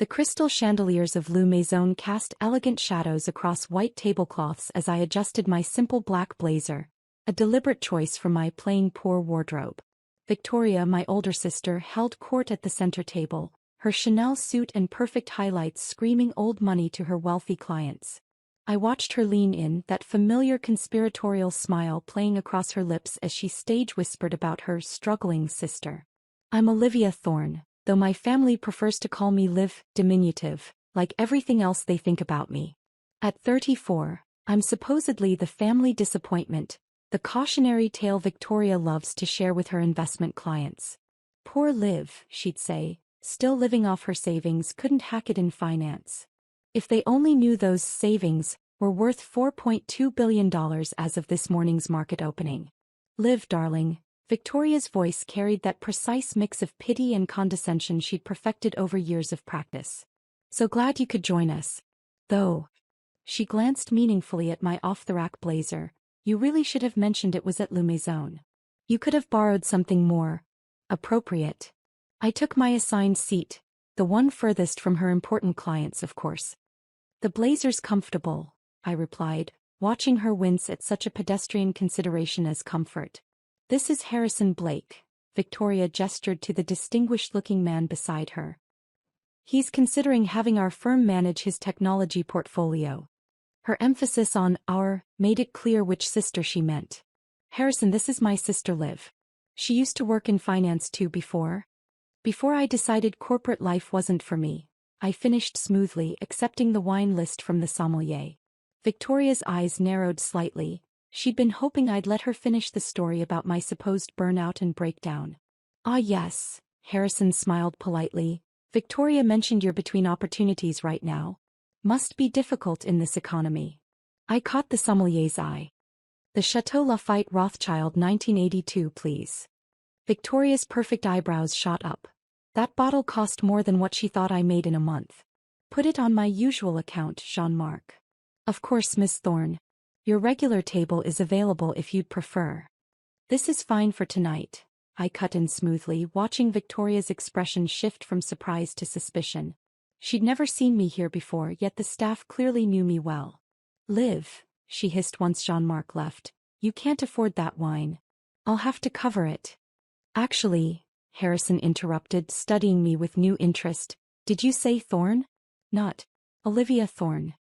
The crystal chandeliers of Lou Maison cast elegant shadows across white tablecloths as I adjusted my simple black blazer, a deliberate choice from my plain poor wardrobe. Victoria, my older sister, held court at the center table, her Chanel suit and perfect highlights screaming old money to her wealthy clients. I watched her lean in, that familiar conspiratorial smile playing across her lips as she stage-whispered about her struggling sister. "I'm Olivia Thorne, though my family prefers to call me Liv, diminutive, like everything else they think about me. At 34, I'm supposedly the family disappointment, the cautionary tale Victoria loves to share with her investment clients. Poor Liv, she'd say, still living off her savings, couldn't hack it in finance. If they only knew those savings were worth $4.2 billion as of this morning's market opening. Liv, darling." Victoria's voice carried that precise mix of pity and condescension she'd perfected over years of practice. "So glad you could join us. Though." She glanced meaningfully at my off-the-rack blazer. "You really should have mentioned it was at Lou Maison. You could have borrowed something more appropriate." I took my assigned seat, the one furthest from her important clients, of course. "The blazer's comfortable," I replied, watching her wince at such a pedestrian consideration as comfort. "This is Harrison Blake," Victoria gestured to the distinguished-looking man beside her. "He's considering having our firm manage his technology portfolio." Her emphasis on "our" made it clear which sister she meant. "Harrison, this is my sister Liv. She used to work in finance too before I decided corporate life wasn't for me," I finished smoothly, accepting the wine list from the sommelier. Victoria's eyes narrowed slightly. She'd been hoping I'd let her finish the story about my supposed burnout and breakdown. "Ah yes," Harrison smiled politely. "Victoria mentioned you're between opportunities right now. Must be difficult in this economy." I caught the sommelier's eye. "The Chateau Lafite Rothschild 1982, please." Victoria's perfect eyebrows shot up. That bottle cost more than what she thought I made in a month. "Put it on my usual account, Jean-Marc." "Of course, Miss Thorne. Your regular table is available if you'd prefer." "This is fine for tonight," I cut in smoothly, watching Victoria's expression shift from surprise to suspicion. She'd never seen me here before, yet the staff clearly knew me well. "Liv," she hissed once Jean-Marc left, "you can't afford that wine. I'll have to cover it." "Actually," Harrison interrupted, studying me with new interest, "did you say Thorne? Not Olivia Thorne?"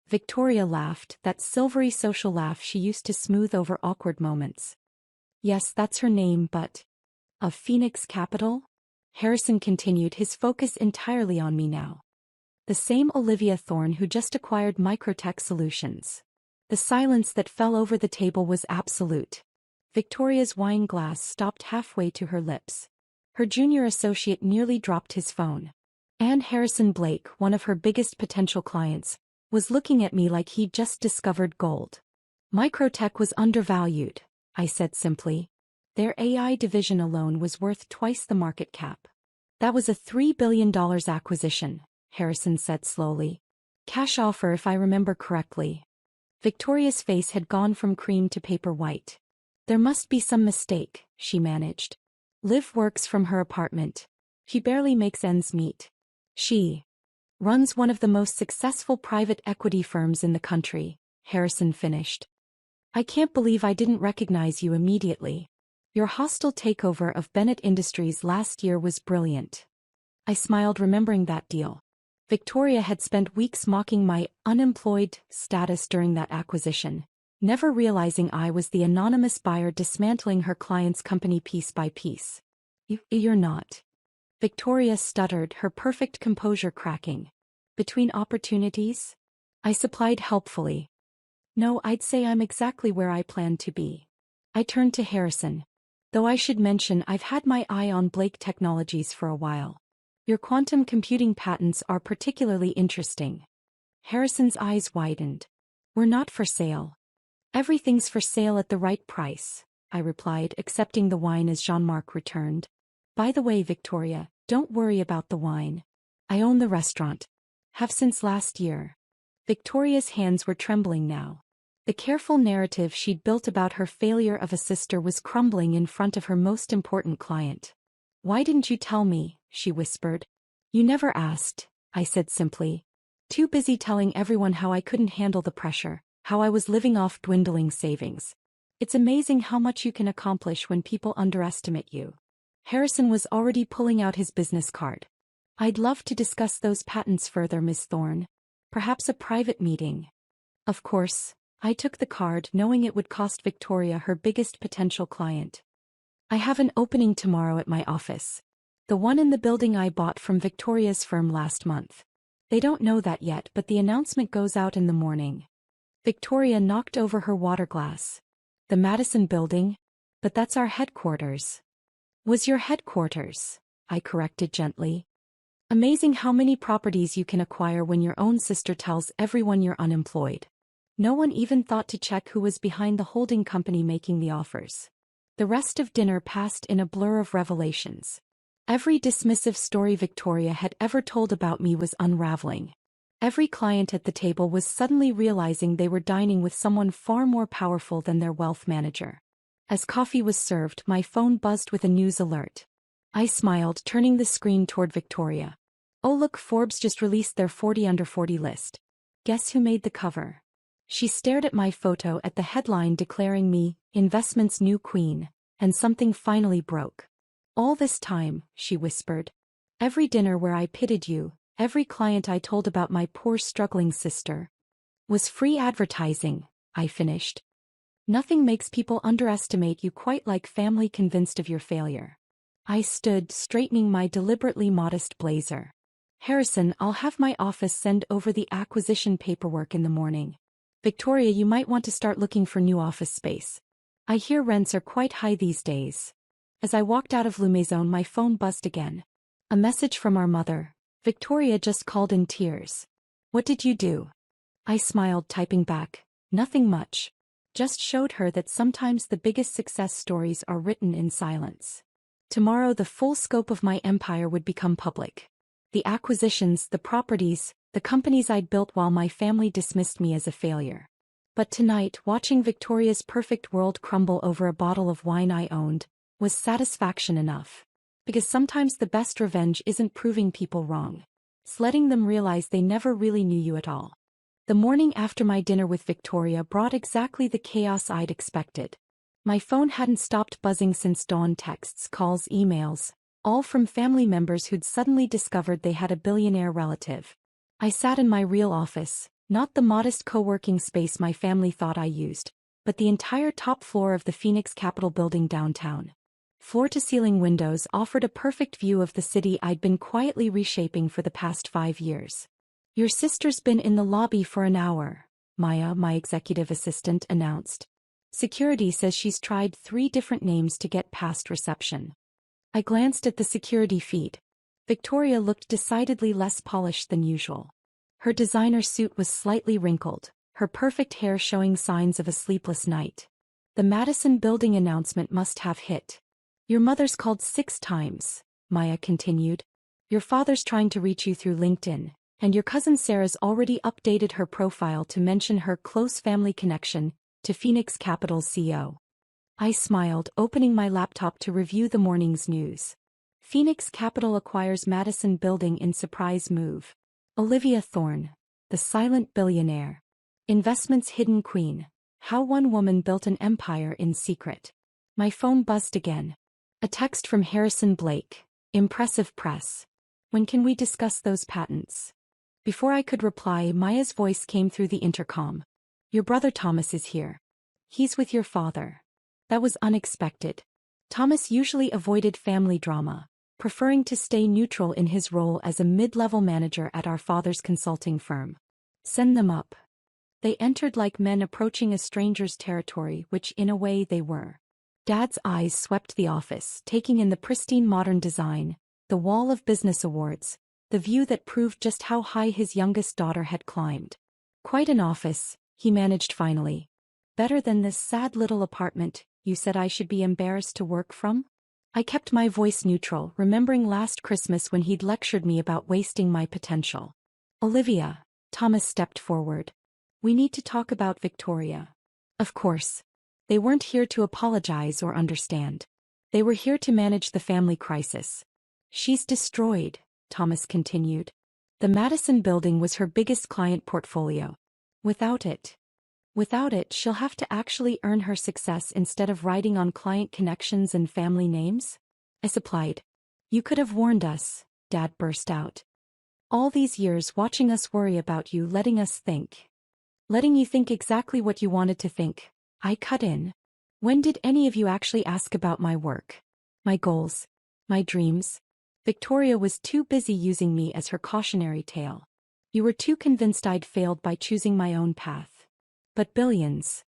Victoria laughed, that silvery social laugh she used to smooth over awkward moments. "Yes, that's her name, but—" "Of Phoenix Capital?" Harrison continued, his focus entirely on me now. "The same Olivia Thorne who just acquired Microtech Solutions." The silence that fell over the table was absolute. Victoria's wine glass stopped halfway to her lips. Her junior associate nearly dropped his phone. And Harrison Blake, one of her biggest potential clients, was looking at me like he'd just discovered gold. "Microtech was undervalued," I said simply. "Their AI division alone was worth twice the market cap." "That was a $3 billion acquisition," Harrison said slowly. "Cash offer if I remember correctly." Victoria's face had gone from cream to paper white. "There must be some mistake," she managed. "Liv works from her apartment. She barely makes ends meet. She runs one of the most successful private equity firms in the country," Harrison finished. "I can't believe I didn't recognize you immediately. Your hostile takeover of Bennett Industries last year was brilliant." I smiled, remembering that deal. Victoria had spent weeks mocking my unemployed status during that acquisition, never realizing I was the anonymous buyer dismantling her client's company piece by piece. You're not." Victoria stuttered, her perfect composure cracking. "Between opportunities?" I supplied helpfully. "No, I'd say I'm exactly where I planned to be." I turned to Harrison. "Though I should mention I've had my eye on Blake Technologies for a while. Your quantum computing patents are particularly interesting." Harrison's eyes widened. "We're not for sale." "Everything's for sale at the right price," I replied, accepting the wine as Jean-Marc returned. "By the way, Victoria, don't worry about the wine. I own the restaurant. Have since last year." Victoria's hands were trembling now. The careful narrative she'd built about her failure of a sister was crumbling in front of her most important client. "Why didn't you tell me?" she whispered. "You never asked," I said simply. Too busy telling everyone how I couldn't handle the pressure, how I was living off dwindling savings. It's amazing how much you can accomplish when people underestimate you. Harrison was already pulling out his business card. I'd love to discuss those patents further, Miss Thorne. Perhaps a private meeting. Of course, I took the card knowing it would cost Victoria her biggest potential client. I have an opening tomorrow at my office. The one in the building I bought from Victoria's firm last month. They don't know that yet, but the announcement goes out in the morning. Victoria knocked over her water glass. The Madison building? But that's our headquarters. Was your headquarters? I corrected gently. Amazing how many properties you can acquire when your own sister tells everyone you're unemployed. No one even thought to check who was behind the holding company making the offers. The rest of dinner passed in a blur of revelations. Every dismissive story Victoria had ever told about me was unraveling. Every client at the table was suddenly realizing they were dining with someone far more powerful than their wealth manager. As coffee was served, my phone buzzed with a news alert. I smiled, turning the screen toward Victoria. Oh look, Forbes just released their 40 under 40 list. Guess who made the cover? She stared at my photo at the headline declaring me, investment's new queen, and something finally broke. All this time, she whispered. Every dinner where I pitied you, every client I told about my poor struggling sister, was free advertising, I finished. Nothing makes people underestimate you quite like family convinced of your failure. I stood, straightening my deliberately modest blazer. Harrison, I'll have my office send over the acquisition paperwork in the morning. Victoria, you might want to start looking for new office space. I hear rents are quite high these days. As I walked out of Lumaison, my phone buzzed again. A message from our mother. Victoria just called in tears. What did you do? I smiled, typing back. Nothing much. Just showed her that sometimes the biggest success stories are written in silence. Tomorrow the full scope of my empire would become public. The acquisitions, the properties, the companies I'd built while my family dismissed me as a failure. But tonight, watching Victoria's perfect world crumble over a bottle of wine I owned, was satisfaction enough. Because sometimes the best revenge isn't proving people wrong. It's letting them realize they never really knew you at all. The morning after my dinner with Victoria brought exactly the chaos I'd expected. My phone hadn't stopped buzzing since dawn, texts, calls, emails, all from family members who'd suddenly discovered they had a billionaire relative. I sat in my real office, not the modest co-working space my family thought I used, but the entire top floor of the Phoenix Capitol building downtown. Floor-to-ceiling windows offered a perfect view of the city I'd been quietly reshaping for the past 5 years. Your sister's been in the lobby for an hour, Maya, my executive assistant, announced. Security says she's tried 3 different names to get past reception. I glanced at the security feed. Victoria looked decidedly less polished than usual. Her designer suit was slightly wrinkled, her perfect hair showing signs of a sleepless night. The Madison building announcement must have hit. Your mother's called 6 times, Maya continued. Your father's trying to reach you through LinkedIn, and your cousin Sarah's already updated her profile to mention her close family connection to Phoenix Capital's CEO. I smiled, opening my laptop to review the morning's news. Phoenix Capital acquires Madison building in surprise move. Olivia Thorne, the silent billionaire. Investments hidden queen. How one woman built an empire in secret. My phone buzzed again. A text from Harrison Blake. Impressive press. When can we discuss those patents? Before I could reply, Maya's voice came through the intercom. Your brother Thomas is here. He's with your father. That was unexpected. Thomas usually avoided family drama, preferring to stay neutral in his role as a mid-level manager at our father's consulting firm. Send them up. They entered like men approaching a stranger's territory, which in a way they were. Dad's eyes swept the office, taking in the pristine modern design, the wall of business awards, the view that proved just how high his youngest daughter had climbed. Quite an office, he managed finally. Better than this sad little apartment you said I should be embarrassed to work from? I kept my voice neutral, remembering last Christmas when he'd lectured me about wasting my potential. Olivia, Thomas stepped forward. We need to talk about Victoria. Of course. They weren't here to apologize or understand. They were here to manage the family crisis. She's destroyed, Thomas continued. The Madison building was her biggest client portfolio. Without it, she'll have to actually earn her success instead of riding on client connections and family names? I supplied. You could have warned us, Dad burst out. All these years watching us worry about you, letting you think exactly what you wanted to think. I cut in. When did any of you actually ask about my work? My goals? My dreams? Victoria was too busy using me as her cautionary tale. You were too convinced I'd failed by choosing my own path. But billions.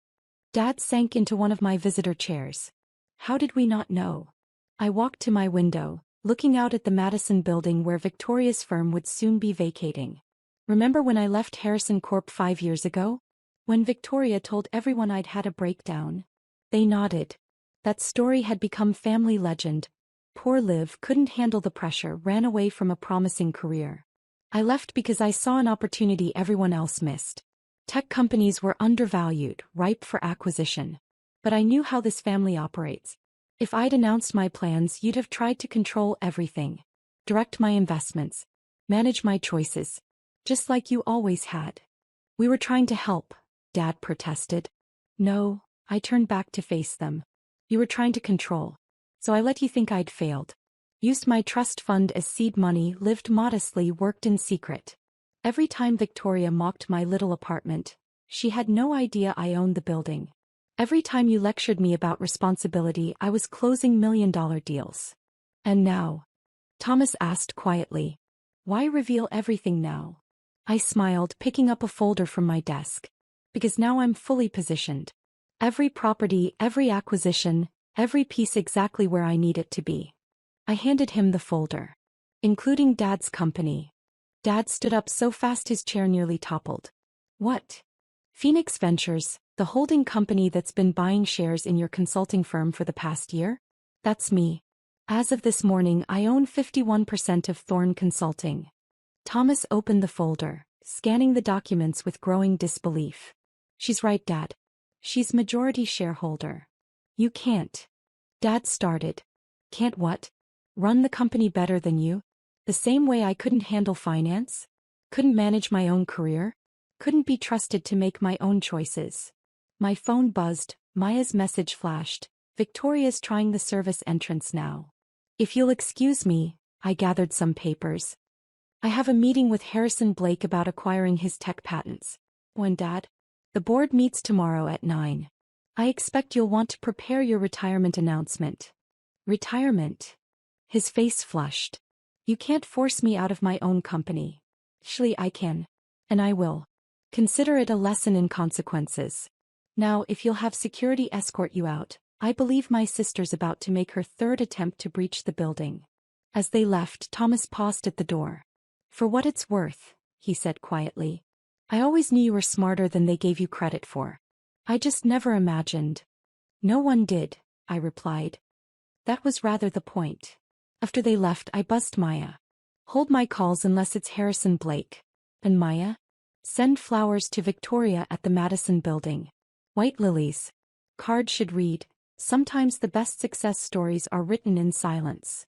Dad sank into one of my visitor chairs. How did we not know? I walked to my window, looking out at the Madison building where Victoria's firm would soon be vacating. Remember when I left Harrison Corp 5 years ago? When Victoria told everyone I'd had a breakdown? They nodded. That story had become family legend. Poor Liv couldn't handle the pressure, ran away from a promising career. I left because I saw an opportunity everyone else missed. Tech companies were undervalued, ripe for acquisition. But I knew how this family operates. If I'd announced my plans, you'd have tried to control everything. Direct my investments. Manage my choices. Just like you always had. We were trying to help, Dad protested. No, I turned back to face them. You were trying to control. So I let you think I'd failed. Used my trust fund as seed money, lived modestly, worked in secret. Every time Victoria mocked my little apartment, she had no idea I owned the building. Every time you lectured me about responsibility, I was closing million-dollar deals. And now? Thomas asked quietly. Why reveal everything now? I smiled, picking up a folder from my desk. Because now I'm fully positioned. Every property, every acquisition, every piece exactly where I need it to be. I handed him the folder. Including Dad's company. Dad stood up so fast his chair nearly toppled. What? Phoenix Ventures, the holding company that's been buying shares in your consulting firm for the past year? That's me. As of this morning, I own 51% of Thorne Consulting. Thomas opened the folder, scanning the documents with growing disbelief. She's right, Dad. She's majority shareholder. You can't. Dad started. Can't what? Run the company better than you? The same way I couldn't handle finance? Couldn't manage my own career? Couldn't be trusted to make my own choices? My phone buzzed, Maya's message flashed. Victoria's trying the service entrance now. If you'll excuse me, I gathered some papers. I have a meeting with Harrison Blake about acquiring his tech patents. When, Dad? The board meets tomorrow at 9. I expect you'll want to prepare your retirement announcement. Retirement? His face flushed. You can't force me out of my own company. Actually, I can. And I will. Consider it a lesson in consequences. Now, if you'll have security escort you out, I believe my sister's about to make her third attempt to breach the building. As they left, Thomas paused at the door. For what it's worth, he said quietly. I always knew you were smarter than they gave you credit for. I just never imagined. No one did, I replied. That was rather the point. After they left, I buzzed Maya. Hold my calls unless it's Harrison Blake. And Maya? Send flowers to Victoria at the Madison building. White lilies. Card should read, sometimes the best success stories are written in silence.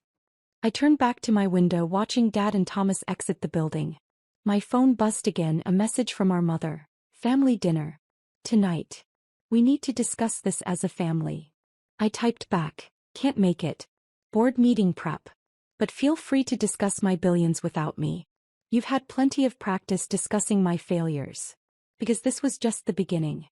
I turned back to my window watching Dad and Thomas exit the building. My phone buzzed again, a message from our mother. Family dinner. Tonight. We need to discuss this as a family. I typed back. Can't make it. Board meeting prep. But feel free to discuss my billions without me. You've had plenty of practice discussing my failures. Because this was just the beginning.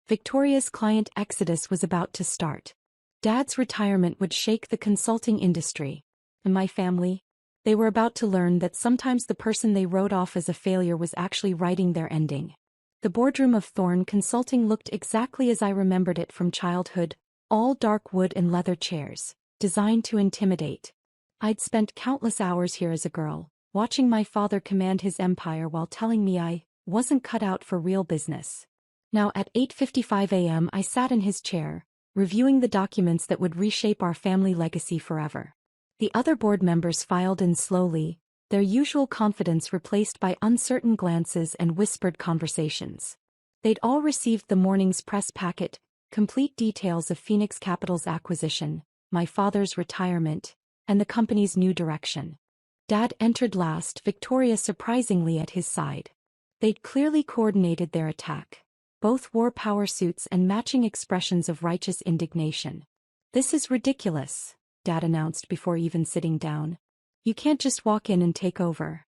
Victoria's client exodus was about to start. Dad's retirement would shake the consulting industry. And my family? They were about to learn that sometimes the person they wrote off as a failure was actually writing their ending. The boardroom of Thorne Consulting looked exactly as I remembered it from childhood, all dark wood and leather chairs, designed to intimidate. I'd spent countless hours here as a girl, watching my father command his empire while telling me I wasn't cut out for real business. Now at 8:55 a.m. I sat in his chair, reviewing the documents that would reshape our family legacy forever. The other board members filed in slowly, their usual confidence replaced by uncertain glances and whispered conversations. They'd all received the morning's press packet, complete details of Phoenix Capital's acquisition, my father's retirement, and the company's new direction. Dad entered last, Victoria surprisingly at his side. They'd clearly coordinated their attack. Both wore power suits and matching expressions of righteous indignation. "This is ridiculous," Dad announced before even sitting down. "You can't just walk in and take over."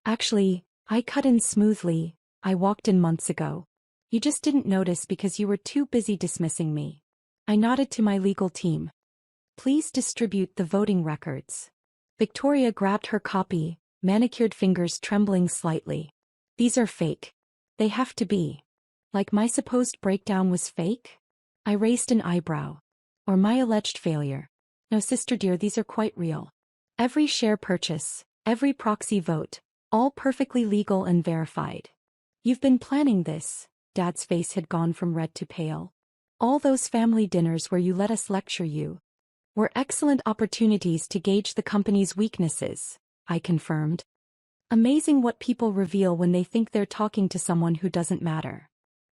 "Actually, I cut in smoothly. I walked in months ago. You just didn't notice because you were too busy dismissing me." I nodded to my legal team. "Please distribute the voting records." Victoria grabbed her copy, manicured fingers trembling slightly. "These are fake. They have to be. Like my supposed breakdown was fake?" I raised an eyebrow. "Or my alleged failure." "No, sister dear, these are quite real. Every share purchase, every proxy vote, all perfectly legal and verified. You've been planning this." Dad's face had gone from red to pale. "All those family dinners where you let us lecture you were excellent opportunities to gauge the company's weaknesses," I confirmed. Amazing what people reveal when they think they're talking to someone who doesn't matter.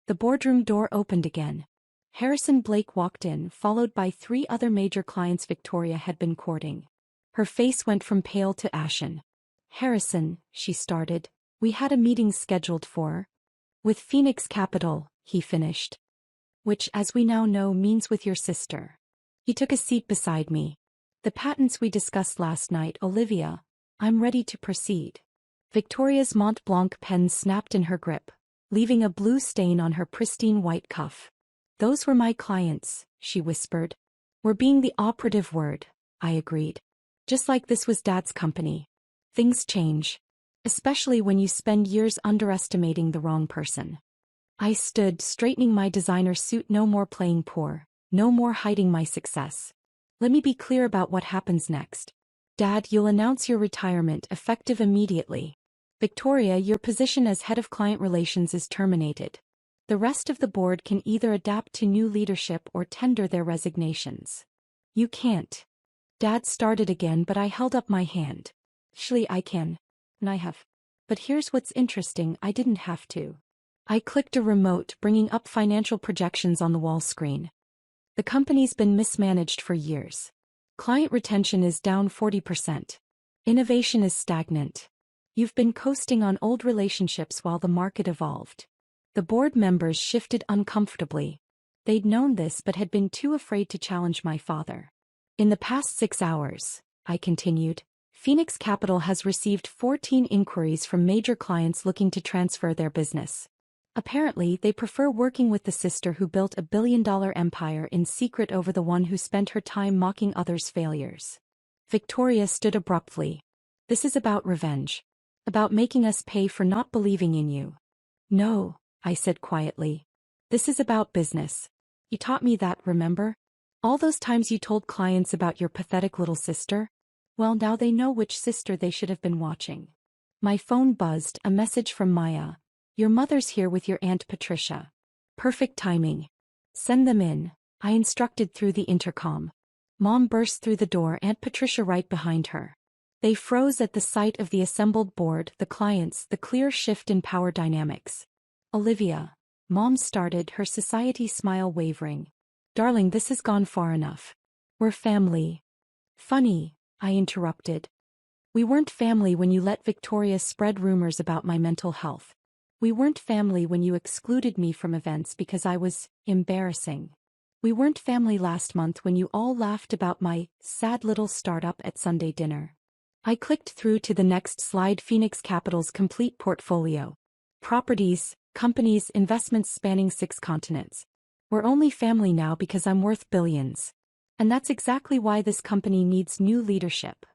The boardroom door opened again. Harrison Blake walked in, followed by 3 other major clients Victoria had been courting. Her face went from pale to ashen. "Harrison," she started, "we had a meeting scheduled for—" "With Phoenix Capital," he finished. "Which, as we now know, means with your sister." He took a seat beside me. "The patents we discussed last night, Olivia. I'm ready to proceed." Victoria's Mont Blanc pen snapped in her grip, leaving a blue stain on her pristine white cuff. "Those were my clients," she whispered. "We're being the operative word," I agreed. "Just like this was Dad's company. Things change. Especially when you spend years underestimating the wrong person." I stood, straightening my designer suit. "No more playing poor. No more hiding my success. Let me be clear about what happens next. Dad, you'll announce your retirement effective immediately. Victoria, your position as head of client relations is terminated. The rest of the board can either adapt to new leadership or tender their resignations." "You can't." Dad started again, but I held up my hand. "Actually, I can. And I have. But here's what's interesting, I didn't have to." I clicked a remote, bringing up financial projections on the wall screen. "The company's been mismanaged for years. Client retention is down 40%. Innovation is stagnant. You've been coasting on old relationships while the market evolved." The board members shifted uncomfortably. They'd known this but had been too afraid to challenge my father. "In the past 6 hours," I continued, "Phoenix Capital has received 14 inquiries from major clients looking to transfer their business. Apparently, they prefer working with the sister who built a billion-dollar empire in secret over the one who spent her time mocking others' failures." Victoria stood abruptly. "This is about revenge. About making us pay for not believing in you." "No," I said quietly. "This is about business. You taught me that, remember? All those times you told clients about your pathetic little sister? Well, now they know which sister they should have been watching." My phone buzzed, a message from Maya. "Your mother's here with your Aunt Patricia." Perfect timing. "Send them in," I instructed through the intercom. Mom burst through the door, Aunt Patricia right behind her. They froze at the sight of the assembled board, the clients, the clear shift in power dynamics. "Olivia," Mom started, her society smile wavering. "Darling, this has gone far enough. We're family." "Funny," I interrupted. "We weren't family when you let Victoria spread rumors about my mental health. We weren't family when you excluded me from events because I was embarrassing. We weren't family last month when you all laughed about my sad little startup at Sunday dinner." I clicked through to the next slide. Phoenix Capital's complete portfolio. Properties, companies, investments spanning 6 continents. We're only family now because I'm worth billions. And that's exactly why this company needs new leadership.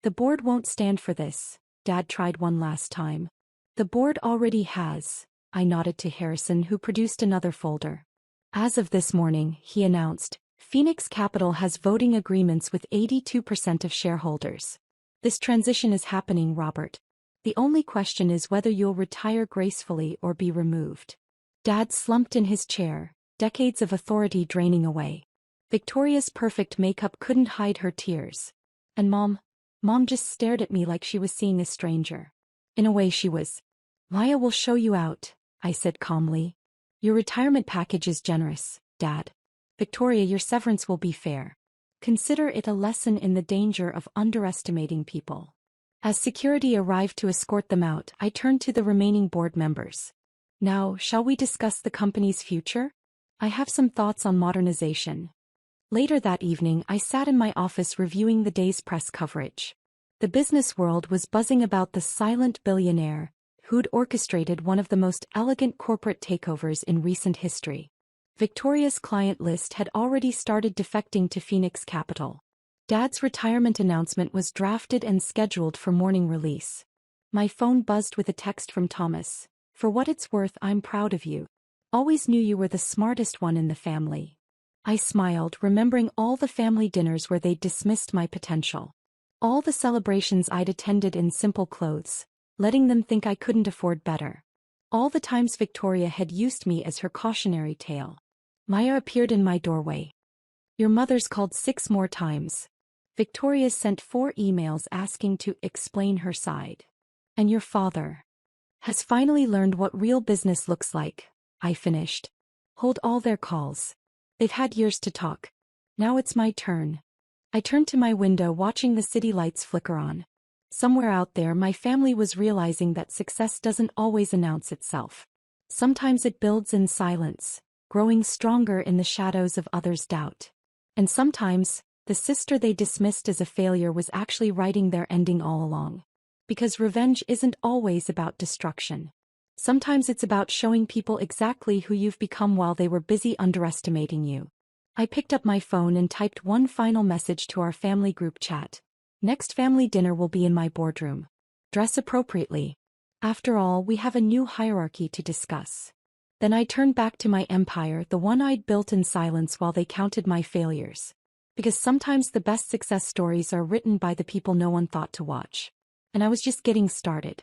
The board won't stand for this. Dad tried one last time. The board already has. I nodded to Harrison, who produced another folder. As of this morning, he announced, Phoenix Capital has voting agreements with 82% of shareholders. This transition is happening, Robert. The only question is whether you'll retire gracefully or be removed. Dad slumped in his chair, decades of authority draining away. Victoria's perfect makeup couldn't hide her tears. And Mom just stared at me like she was seeing a stranger. In a way she was. Maya will show you out, I said calmly. Your retirement package is generous, Dad. Victoria, your severance will be fair. Consider it a lesson in the danger of underestimating people. As security arrived to escort them out, I turned to the remaining board members. Now, shall we discuss the company's future? I have some thoughts on modernization. Later that evening, I sat in my office reviewing the day's press coverage. The business world was buzzing about the silent billionaire who'd orchestrated one of the most elegant corporate takeovers in recent history. Victoria's client list had already started defecting to Phoenix Capital. Dad's retirement announcement was drafted and scheduled for morning release. My phone buzzed with a text from Thomas. For what it's worth, I'm proud of you. Always knew you were the smartest one in the family. I smiled, remembering all the family dinners where they'd dismissed my potential. All the celebrations I'd attended in simple clothes, letting them think I couldn't afford better. All the times Victoria had used me as her cautionary tale. Maya appeared in my doorway. Your mother's called 6 more times. Victoria sent 4 emails asking to explain her side. And your father has finally learned what real business looks like, I finished. Hold all their calls. They've had years to talk. Now it's my turn. I turned to my window, watching the city lights flicker on. Somewhere out there, my family was realizing that success doesn't always announce itself. Sometimes it builds in silence, growing stronger in the shadows of others' doubt. And sometimes, the sister they dismissed as a failure was actually writing their ending all along. Because revenge isn't always about destruction. Sometimes it's about showing people exactly who you've become while they were busy underestimating you. I picked up my phone and typed one final message to our family group chat. Next family dinner will be in my boardroom. Dress appropriately. After all, we have a new hierarchy to discuss. Then I turned back to my empire, the one I'd built in silence while they counted my failures. Because sometimes the best success stories are written by the people no one thought to watch. And I was just getting started.